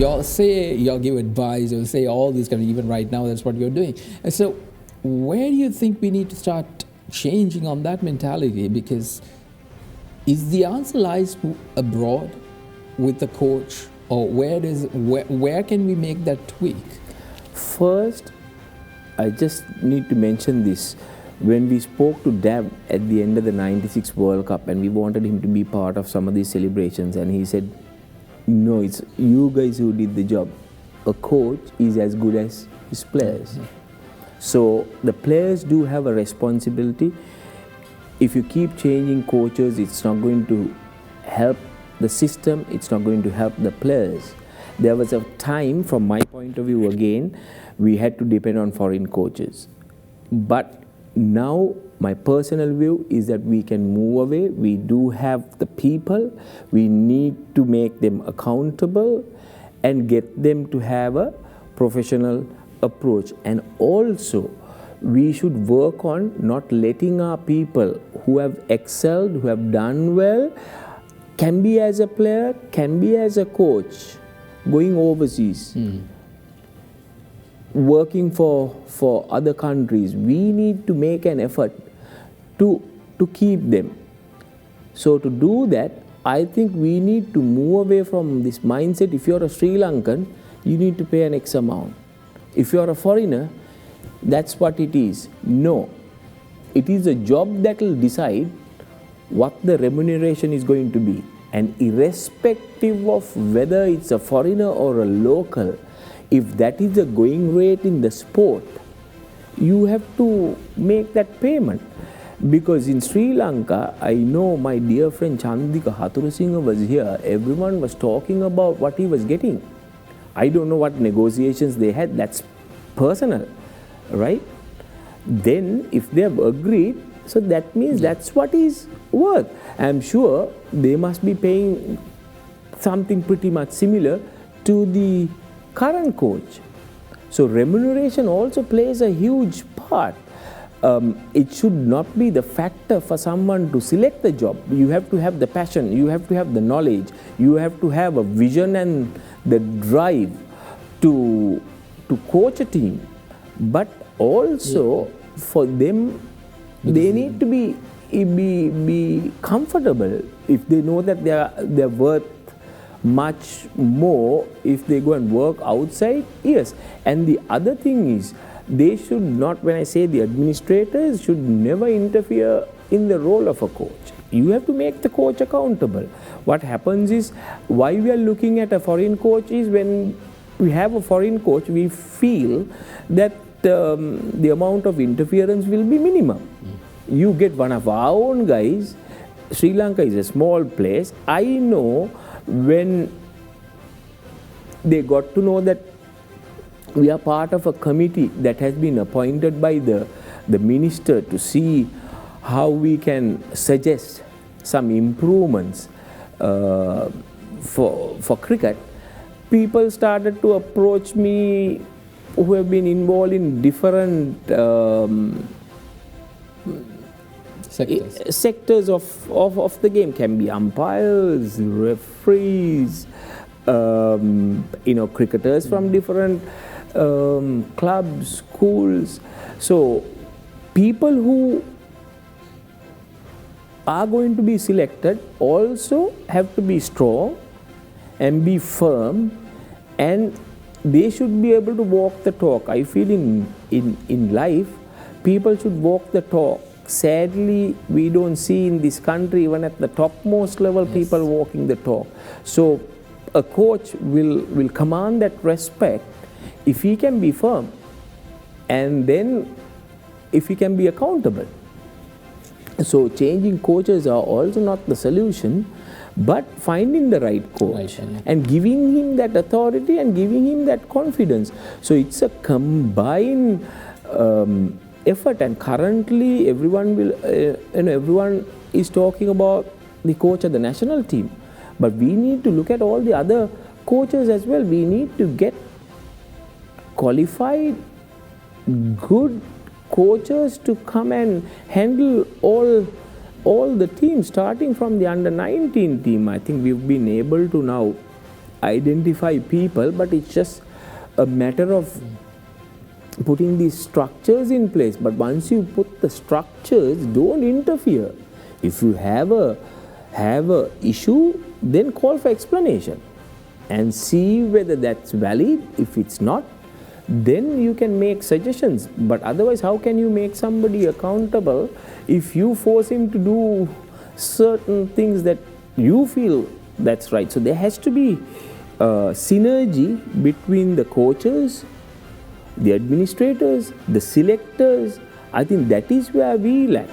you'll give advice, you'll say all these kind of, even right now, that's what you're doing. And so, where do you think we need to start changing on that mentality? Because is the answer lies abroad with the coach, or where can we make that tweak? First, I just need to mention this. When we spoke to Dav at the end of the 96 World Cup and we wanted him to be part of some of these celebrations, and he said, no, it's you guys who did the job. A coach is as good as his players. So the players do have a responsibility. If you keep changing coaches, it's not going to help the system, it's not going to help the players. There was a time, from my point of view again, we had to depend on foreign coaches. But now my personal view is that we can move away. We do have the people. We need to make them accountable and get them to have a professional approach. And also, we should work on not letting our people who have excelled, who have done well, can be as a player, can be as a coach, going overseas, working for other countries. We need to make an effort to keep them. So to do that, I think we need to move away from this mindset. If you're a Sri Lankan, you need to pay an X amount. If you're a foreigner, that's what it is. No. It is a job that will decide what the remuneration is going to be. And irrespective of whether it's a foreigner or a local, if that is the going rate in the sport, you have to make that payment. Because in Sri Lanka, I know my dear friend Chandika Hathurasinghe was here. Everyone was talking about what he was getting. I don't know what negotiations they had. That's personal, right? Then, if they have agreed, so that means that's what is worth. I'm sure they must be paying something pretty much similar to the current coach. So remuneration also plays a huge part. It should not be the factor for someone to select the job. You have to have the passion, you have to have the knowledge, you have to have a vision and the drive to coach a team. But also for them, they need to be comfortable if they know that they're worth much more if they go and work outside. Yes. And the other thing is, they should not, when I say the administrators, should never interfere in the role of a coach. You have to make the coach accountable. What happens is, why we are looking at a foreign coach is, when we have a foreign coach, we feel that the amount of interference will be minimum. You get one of our own guys. Sri Lanka is a small place. I know when they got to know that we are part of a committee that has been appointed by the minister to see how we can suggest some improvements for cricket, people started to approach me who have been involved in different sectors of the game. Can be umpires, referees, cricketers from different clubs, schools. So people who are going to be selected also have to be strong and be firm, and they should be able to walk the talk. I feel in life, people should walk the talk. Sadly, we don't see in this country, even at the topmost level, people walking the talk. So a coach will command that respect if he can be firm, and then if he can be accountable. So changing coaches are also not the solution, but finding the right coach and giving him that authority and giving him that confidence. So it's a combined effort, and currently everyone is talking about the coach of the national team, but we need to look at all the other coaches as well. We need to get qualified, good coaches to come and handle all the teams, starting from the under-19 team. I think we've been able to now identify people, but it's just a matter of putting these structures in place. But once you put the structures, don't interfere. If you have a issue, then call for explanation and see whether that's valid. If it's not, then you can make suggestions. But otherwise, how can you make somebody accountable if you force him to do certain things that you feel that's right? So there has to be synergy between the coaches, the administrators, the selectors. I think that is where we lack.